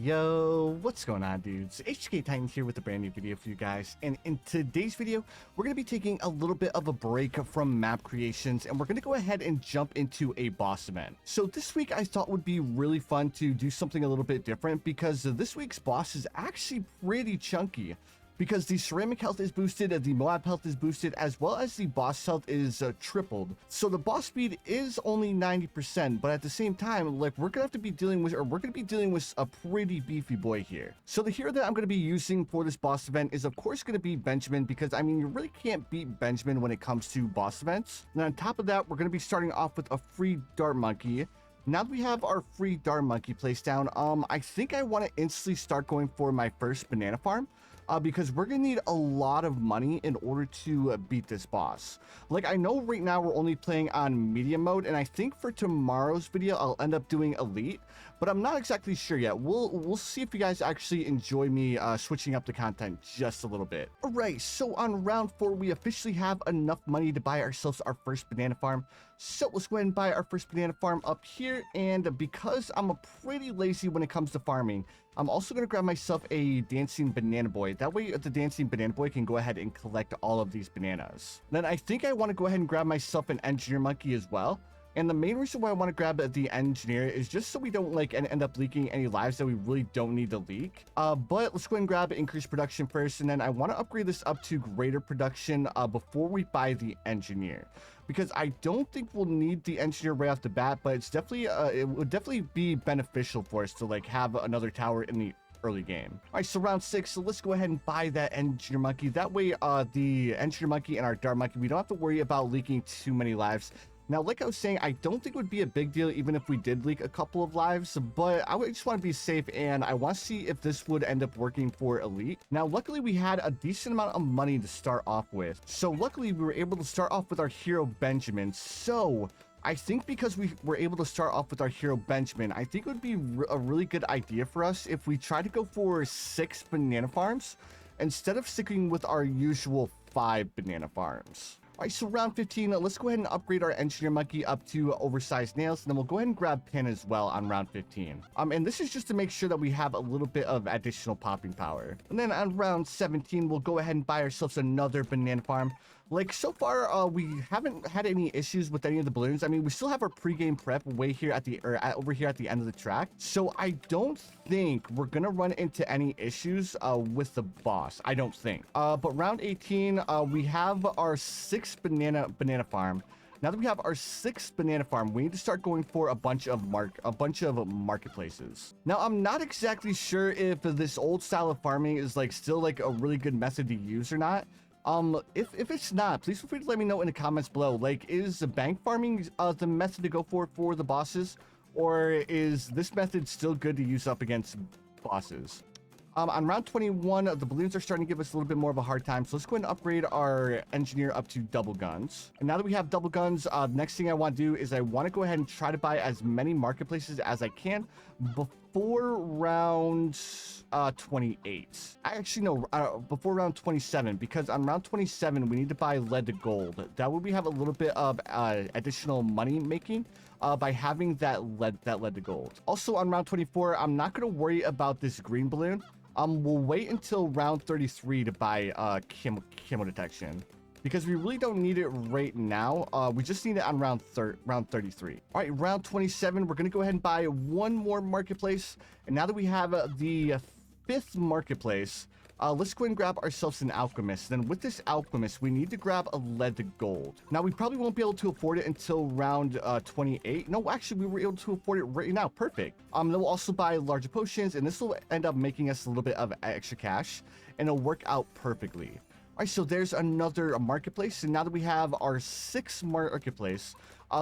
Yo, what's going on, dudes? HK Titan here with a brand new video for you guys, and in today's video we're going to be taking a little bit of a break from map creations, and we're going to go ahead and jump into a boss event. So this week I thought would be really fun to do something a little bit different, because this week's boss is actually pretty chunky. Because the ceramic health is boosted, the Moab health is boosted, as well as the boss health is tripled. So the boss speed is only 90%, but at the same time, like, we're gonna have to be dealing with, a pretty beefy boy here. So the hero that I'm gonna be using for this boss event is of course gonna be Benjamin, because I mean, you really can't beat Benjamin when it comes to boss events. And on top of that, we're gonna be starting off with a free dart monkey. Now that we have our free dart monkey placed down, I think I want to instantly start going for my first banana farm. Because we're gonna need a lot of money in order to beat this boss. Like, I know right now we're only playing on medium mode, and I think for tomorrow's video I'll end up doing elite, but I'm not exactly sure yet. We'll see if you guys actually enjoy me switching up the content just a little bit. All right, so on round 4 we officially have enough money to buy ourselves our first banana farm. So let's go ahead and buy our first banana farm up here, and because I'm a pretty lazy when it comes to farming, I'm also going to grab myself a dancing banana boy. That way the dancing banana boy can go ahead and collect all of these bananas. Then I think I want to go ahead and grab myself an engineer monkey as well. And the main reason why I want to grab the engineer is just so we don't like end up leaking any lives that we really don't need to leak. But let's go ahead and grab increased production first, and then I want to upgrade this up to greater production before we buy the engineer, because I don't think we'll need the engineer right off the bat, but it's definitely it would definitely be beneficial for us to like have another tower in the early game. All right, so round 6, so let's go ahead and buy that engineer monkey. That way the engineer monkey and our dart monkey, we don't have to worry about leaking too many lives. Now, like I was saying, I don't think it would be a big deal even if we did leak a couple of lives, but I just want to be safe, and I want to see if this would end up working for elite. Now, luckily we had a decent amount of money to start off with, so luckily we were able to start off with our hero Benjamin. So I think because we were able to start off with our hero Benjamin, I think it would be a really good idea for us if we try to go for 6 banana farms instead of sticking with our usual 5 banana farms. All right, so round 15, let's go ahead and upgrade our engineer monkey up to oversized nails, and then we'll go ahead and grab pin as well on round 15. And this is just to make sure that we have a little bit of additional popping power. And then on round 17, we'll go ahead and buy ourselves another banana farm. Like, so far, we haven't had any issues with any of the balloons. I mean, we still have our pregame prep way here over here at the end of the track. So I don't think we're gonna run into any issues with the boss. I don't think. But round 18, we have our 6th banana farm. Now that we have our 6th banana farm, we need to start going for a bunch of marketplaces. Now, I'm not exactly sure if this old style of farming is like still like a really good method to use or not. If it's not, please feel free to let me know in the comments below. Like, is the bank farming the method to go for the bosses, or is this method still good to use up against bosses? On round 21, the balloons are starting to give us a little bit more of a hard time, so let's go ahead and upgrade our engineer up to double guns. And now that we have double guns, the next thing I want to do is I want to go ahead and try to buy as many marketplaces as I can before round 28. Actually, no, before round 27, because on round 27 we need to buy lead to gold. That way we have a little bit of additional money making by having that lead to gold. Also on round 24, I'm not going to worry about this green balloon. We'll wait until round 33 to buy camo detection, because we really don't need it right now. We just need it on round 33. All right, round 27, we're gonna go ahead and buy one more marketplace. And now that we have the 5th marketplace, let's go ahead and grab ourselves an alchemist. Then with this alchemist, we need to grab a lead to gold. Now, we probably won't be able to afford it until round 28. No, actually, we were able to afford it right now. Perfect. Then we'll also buy larger potions, and this will end up making us a little bit of extra cash, and it'll work out perfectly. All right, so there's another marketplace, and now that we have our 6th marketplace,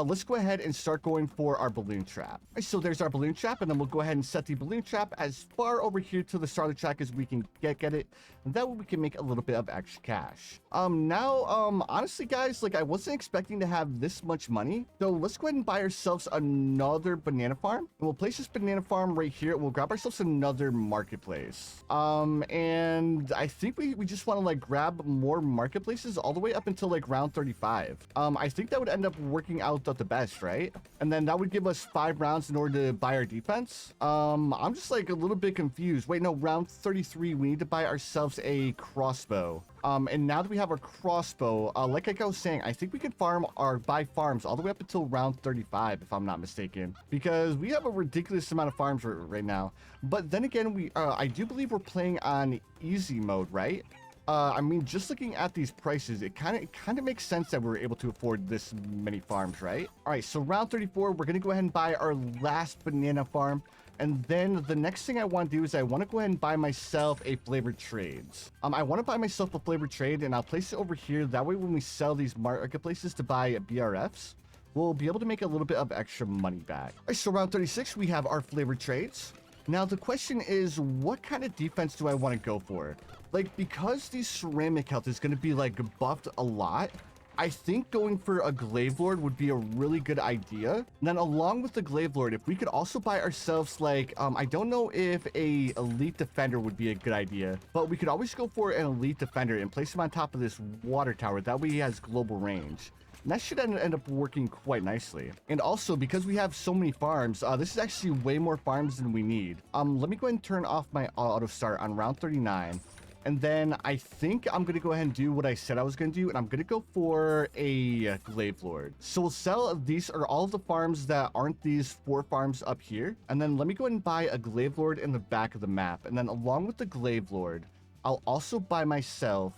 let's go ahead and start going for our balloon trap. All right, so there's our balloon trap, and then we'll go ahead and set the balloon trap as far over here to the start of the track as we can get it, and that way we can make a little bit of extra cash. Honestly, guys, like, I wasn't expecting to have this much money, so let's go ahead and buy ourselves another banana farm, and we'll place this banana farm right here. We'll grab ourselves another marketplace, and I think we just want to like grab more marketplaces all the way up until like round 35. I think that would end up working out out the best, right? And then that would give us 5 rounds in order to buy our defense. I'm just like a little bit confused. Wait, no, round 33, we need to buy ourselves a crossbow. And now that we have our crossbow, like I was saying, I think we can farm or buy farms all the way up until round 35, if I'm not mistaken, because we have a ridiculous amount of farms right now. But then again, I do believe we're playing on easy mode, right? I mean, just looking at these prices, it kind of makes sense that we're able to afford this many farms, right? All right, so round 34, we're gonna go ahead and buy our last banana farm. And then the next thing I want to do is I want to go ahead and buy myself a flavored trades. I want to buy myself a flavored trade, and I'll place it over here. That way, when we sell these marketplaces to buy BRFs, we'll be able to make a little bit of extra money back. All right, so round 36, we have our flavored trades. Now, the question is, what kind of defense do I want to go for? Like, because the ceramic health is going to be, like, buffed a lot, I think going for a Glaive Lord would be a really good idea. And then along with the Glaive Lord, if we could also buy ourselves, like, I don't know if a Elite Defender would be a good idea, but we could always go for an Elite Defender and place him on top of this water tower. That way he has global range. And that should end up working quite nicely. And also, because we have so many farms, this is actually way more farms than we need. Let me go ahead and turn off my auto start on round 39. And then I think I'm going to go ahead and do what I said I was going to do. And I'm going to go for a Glaive Lord. So we'll sell these or all of the farms that aren't these 4 farms up here. And then let me go ahead and buy a Glaive Lord in the back of the map. And then along with the Glaive Lord, I'll also buy myself,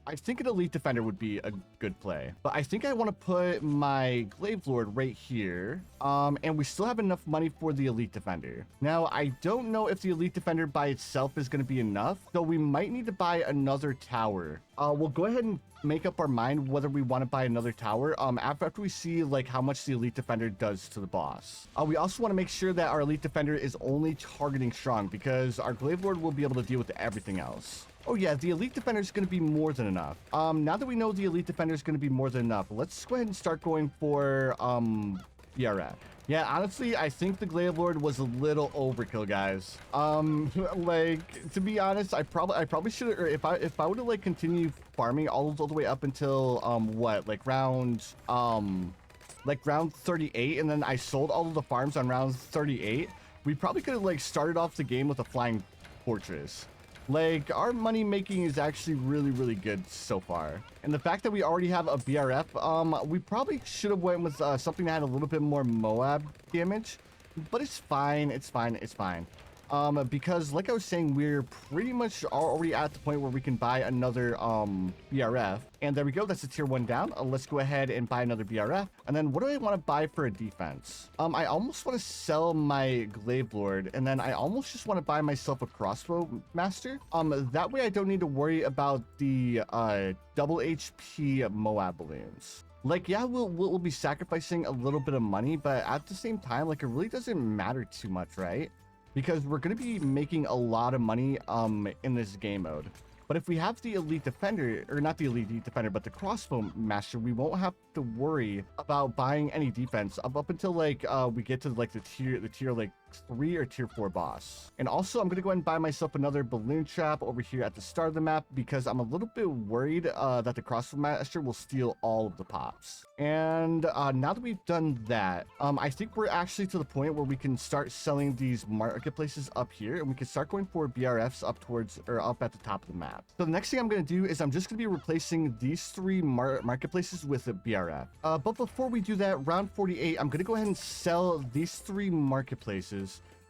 I think an Elite Defender would be a good play. But I think I want to put my Glaive Lord right here. And we still have enough money for the Elite Defender. Now, I don't know if the Elite Defender by itself is going to be enough. So we might need to buy another tower. We'll go ahead and make up our mind whether we want to buy another tower after we see like how much the Elite Defender does to the boss. We also want to make sure that our Elite Defender is only targeting strong, because our Glaive Lord will be able to deal with everything else. Oh yeah, the Elite Defender is going to be more than enough. Now that we know the Elite Defender is going to be more than enough, let's go ahead and start going for BRF. Yeah, honestly, I think the Glaive Lord was a little overkill, guys. Like, to be honest, I probably should, or if I would have like continued farming all the way up until what, like round 38, and then I sold all of the farms on round 38, we probably could have like started off the game with a flying fortress. Like, our money making is actually really good so far. And the fact that we already have a BRF, we probably should have went with something that had a little bit more Moab damage, but it's fine. Because like I was saying, we're pretty much already at the point where we can buy another BRF. And there we go, that's a tier 1 down. Let's go ahead and buy another BRF. And then what do I want to buy for a defense? I almost want to sell my Glaive Lord, and then I almost just want to buy myself a Crossbow Master. That way I don't need to worry about the double HP Moab balloons. Like, yeah, we'll be sacrificing a little bit of money, but at the same time, like, it really doesn't matter too much, right? Because we're going to be making a lot of money in this game mode. But if we have the Elite Defender, or not the Elite Defender, but the Crossbow Master, we won't have to worry about buying any defense up until like we get to like the tier like 3 or tier 4 boss. And also, I'm gonna go ahead and buy myself another balloon trap over here at the start of the map, because I'm a little bit worried that the Crossbow Master will steal all of the pops. And now that we've done that, I think we're actually to the point where we can start selling these marketplaces up here, and we can start going for BRFs up towards, or up at the top of the map. So the next thing I'm gonna do is I'm just gonna be replacing these 3 marketplaces with a BRF. But before we do that, round 48, I'm gonna go ahead and sell these 3 marketplaces.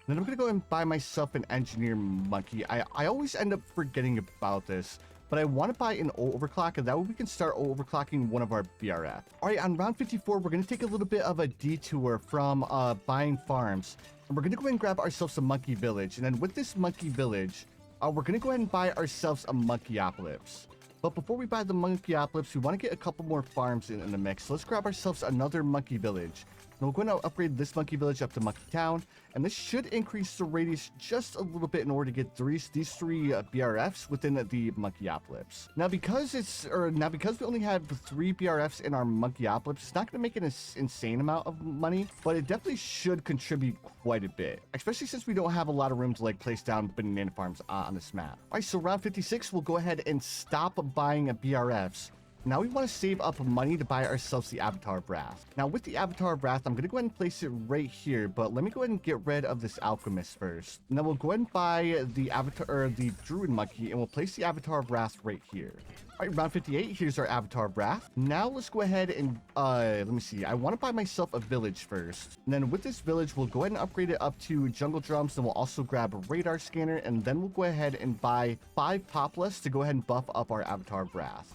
Then I'm gonna go and buy myself an engineer monkey. I always end up forgetting about this, but I want to buy an overclock, and that way we can start overclocking one of our BRF. All right, on round 54, we're gonna take a little bit of a detour from buying farms, and we're gonna go ahead and grab ourselves a monkey village. And then with this monkey village, we're gonna go ahead and buy ourselves a monkeyopolis. But before we buy the monkeyopolis, we want to get a couple more farms in the mix. So let's grab ourselves another monkey village. And we're going to upgrade this monkey village up to Monkey Town, and this should increase the radius just a little bit in order to get these 3 BRFs within the monkeyopolis. Now because we only have 3 BRFs in our monkeyopolis, it's not going to make an insane amount of money, but it definitely should contribute quite a bit, especially since we don't have a lot of room to like place down banana farms on this map. All right, so round 56, we'll go ahead and stop buying BRFs. Now we want to save up money to buy ourselves the Avatar of Wrath. Now with the Avatar of Wrath, I'm going to go ahead and place it right here, but let me go ahead and get rid of this Alchemist first. And then we'll go ahead and buy the Avatar, or the Druid Monkey, and we'll place the Avatar of Wrath right here. All right, round 58, here's our Avatar of Wrath. Now let's go ahead and, let me see. I want to buy myself a village first. And then with this village, we'll go ahead and upgrade it up to Jungle Drums. Then we'll also grab a Radar Scanner. And then we'll go ahead and buy 5 Populus to go ahead and buff up our Avatar of Wrath.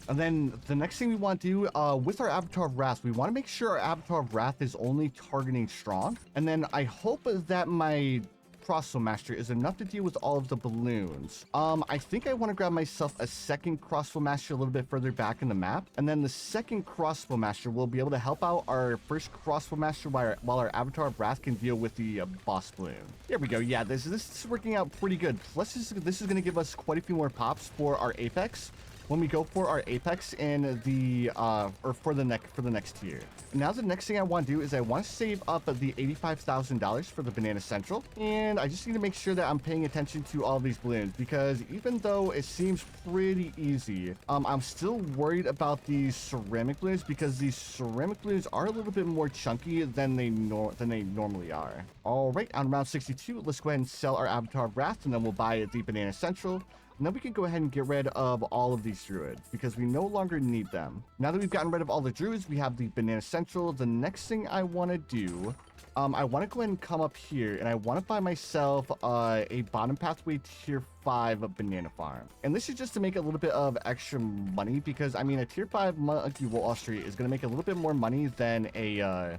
And then the next thing we want to do with our Avatar of Wrath, we want to make sure our Avatar of Wrath is only targeting strong. And then I hope that my Crossbow Master is enough to deal with all of the balloons. I think I want to grab myself a second Crossbow Master a little bit further back in the map. And then the second Crossbow Master will be able to help out our first Crossbow Master while our Avatar of Wrath can deal with the boss balloon. There we go. Yeah, this is working out pretty good. Plus, this is going to give us quite a few more pops for our Apex when we go for our Apex in the or for the next tier. Now the next thing I want to do is I want to save up the $85,000 for the Banana Central, and I just need to make sure that I'm paying attention to all these balloons, because even though it seems pretty easy, I'm still worried about these ceramic balloons, because these ceramic balloons are a little bit more chunky than they normally are. All right, on round 62, let's go ahead and sell our Avatar of Wrath, and then we'll buy the Banana Central. And then we can go ahead and get rid of all of these druids, because we no longer need them. Now that we've gotten rid of all the druids, we have the Banana Central. The next thing I want to do, I want to go ahead and come up here, and I want to buy myself a bottom pathway tier 5 banana farm. And this is just to make a little bit of extra money, because I mean a tier 5 monkey Wall Street is going to make a little bit more money than a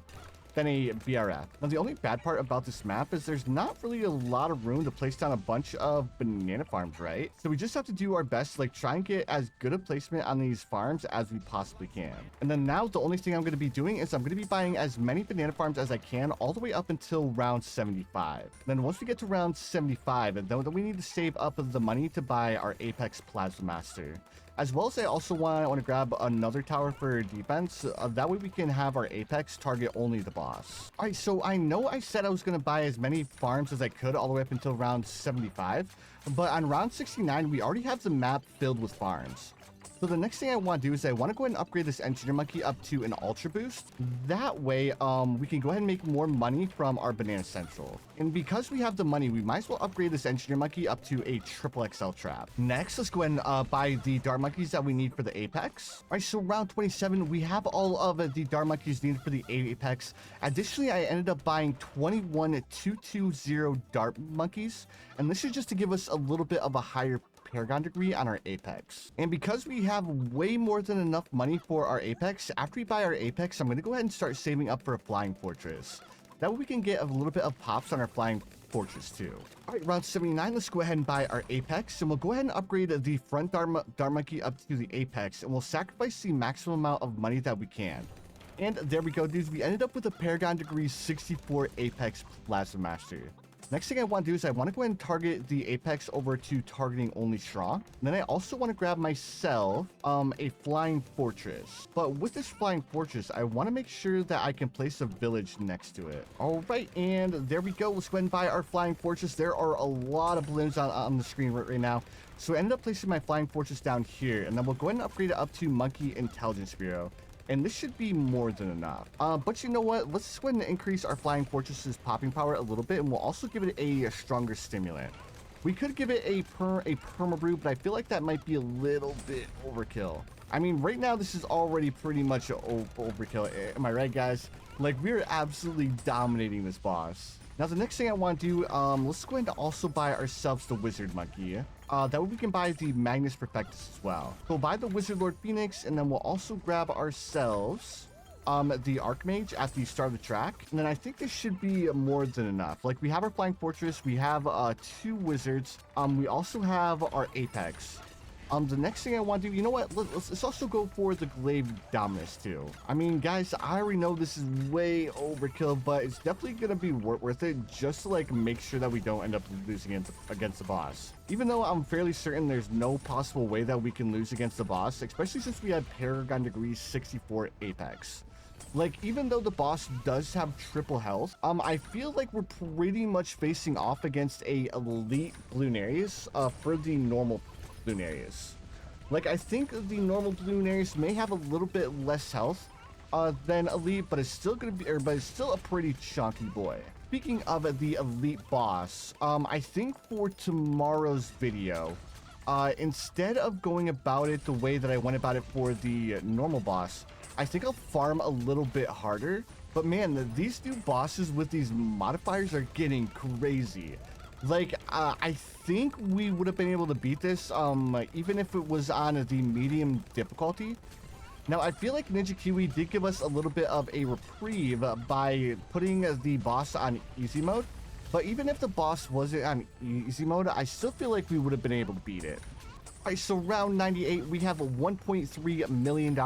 BRF. Now, the only bad part about this map is there's not really a lot of room to place down a bunch of banana farms, right? So we just have to do our best to try and get as good a placement on these farms as we possibly can. And then now the only thing I'm going to be doing is I'm going to be buying as many banana farms as I can all the way up until round 75. And then once we get to round 75, then we need to save up the money to buy our Apex Plasma Master. As well as I also want to grab another tower for defense. That way we can have our Apex target only the boss. All right, so I know I said I was going to buy as many farms as I could all the way up until round 75. But on round 69, we already have the map filled with farms. So the next thing I want to do is I want to go ahead and upgrade this Engineer Monkey up to an Ultra Boost. That way, we can go ahead and make more money from our Banana Central. And because we have the money, we might as well upgrade this Engineer Monkey up to a Triple XL Trap. Next, let's go ahead and buy the Dart Monkeys that we need for the Apex. All right, so round 27, we have all of the Dart Monkeys needed for the Apex. Additionally, I ended up buying 21 220 Dart Monkeys. And this is just to give us a little bit of a higher Paragon degree on our Apex. And because we have way more than enough money for our Apex, after we buy our Apex, I'm going to go ahead and start saving up for a Flying Fortress. That way we can get a little bit of pops on our Flying Fortress too. All right, round 79, let's go ahead and buy our Apex, and we'll go ahead and upgrade the front Dart Monkey up to the Apex, and we'll sacrifice the maximum amount of money that we can. And there we go, dudes. We ended up with a Paragon degree 64 Apex Plasma Master. Next thing I want to do is I want to go ahead and target the Apex over to targeting only strong. And then I also want to grab myself a Flying Fortress. But with this Flying Fortress, I want to make sure that I can place a village next to it. All right, and there we go. Let's go ahead and buy our Flying Fortress. There are a lot of balloons on the screen right now. So I ended up placing my Flying Fortress down here, and then we'll go ahead and upgrade it up to Monkey Intelligence Bureau. And this should be more than enough. But you know what? Let's go ahead and increase our Flying Fortress's popping power a little bit, and we'll also give it a stronger stimulant. We could give it a perma brew, but I feel like that might be a little bit overkill. I mean, right now this is already pretty much overkill. Am I right, guys? Like, we're absolutely dominating this boss. Now, the next thing I want to do, let's go ahead and also buy ourselves the Wizard Monkey. That way we can buy the Magnus Perfectus as well. So we'll buy the Wizard Lord Phoenix, and then we'll also grab ourselves the Archmage at the start of the track. And then I think this should be more than enough. Like, we have our Flying Fortress, we have 2 Wizards, we also have our Apex. The next thing I want to do, you know what? Let's also go for the Glaive Dominus too. I mean, guys, I already know this is way overkill, but it's definitely gonna be worth it just to make sure that we don't end up losing against the boss. Even though I'm fairly certain there's no possible way that we can lose against the boss, especially since we had Paragon degree 64 Apex. Like, even though the boss does have triple health, I feel like we're pretty much facing off against a elite Bloonarius for the normal Bloonarius. Like, I think the normal Bloonarius may have a little bit less health than elite, but it's still gonna be, but it's still a pretty chunky boy. Speaking of the elite boss, I think for tomorrow's video, instead of going about it the way that I went about it for the normal boss, I think I'll farm a little bit harder. But man, these new bosses with these modifiers are getting crazy. Like, I think we would have been able to beat this, even if it was on the medium difficulty. Now, I feel like Ninja Kiwi did give us a little bit of a reprieve by putting the boss on easy mode. But even if the boss wasn't on easy mode, I still feel like we would have been able to beat it. All right, so round 98, we have $1.3 million.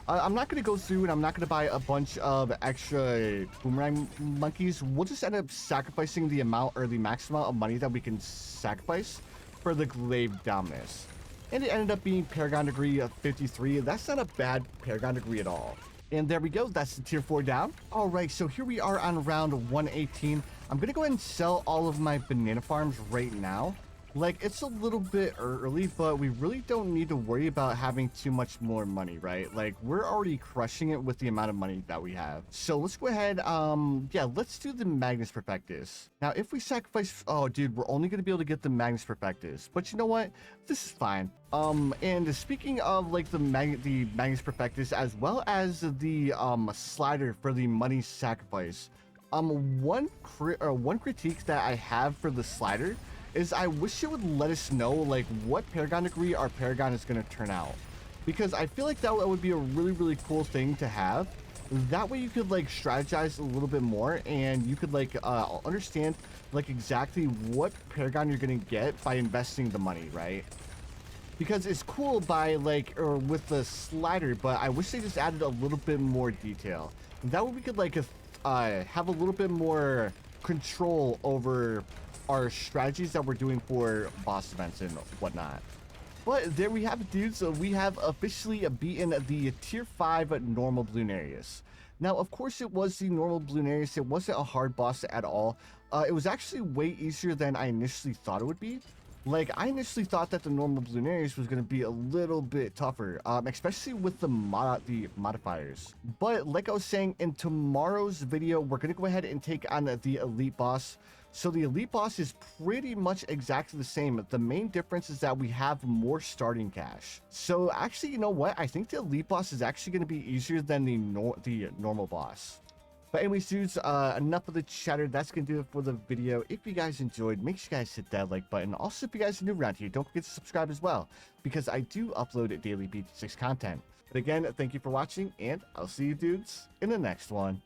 I'm not going to go through and I'm not going to buy a bunch of extra boomerang monkeys. We'll just end up sacrificing the amount or the max amount of money that we can sacrifice for the glaive dominus. And it ended up being Paragon degree of 53. That's not a bad Paragon degree at all. And there we go. That's the tier 4 down. All right, so here we are on round 118. I'm going to go ahead and sell all of my banana farms right now. Like, it's a little bit early, but we really don't need to worry about having too much more money, right? Like, we're already crushing it with the amount of money that we have. So let's go ahead. Yeah, let's do the Magnus Perfectus. Now, if we sacrifice, oh, dude, we're only going to be able to get the Magnus Perfectus. But you know what? This is fine. And speaking of like the Magnus Perfectus, as well as the slider for the money sacrifice, one critique that I have for the slider is I wish it would let us know like what Paragon degree our Paragon is going to turn out, because I feel like that would be a really cool thing to have. That way you could like strategize a little bit more and you could like understand like exactly what Paragon you're going to get by investing the money, right? Because it's cool by like or with the slider, but I wish they just added a little bit more detail. That way we could like have a little bit more control over our strategies that we're doing for boss events and whatnot. But there we have it, dudes. So we have officially beaten the tier 5 normal Bloonarius. Now, of course, it was the normal Bloonarius. It wasn't a hard boss at all. It was actually way easier than I initially thought it would be. Like, I initially thought that the normal Bloonarius was going to be a little bit tougher, especially with the modifiers. But like I was saying, in tomorrow's video, we're going to go ahead and take on the elite boss. So the elite boss is pretty much exactly the same. The main difference is that we have more starting cash. So actually, you know what? I think the elite boss is actually going to be easier than the normal boss. But anyways, dudes, enough of the chatter. That's going to do it for the video. If you guys enjoyed, make sure you guys hit that like button. Also, if you guys are new around here, don't forget to subscribe as well, because I do upload daily BTD6 content. But again, thank you for watching, and I'll see you dudes in the next one.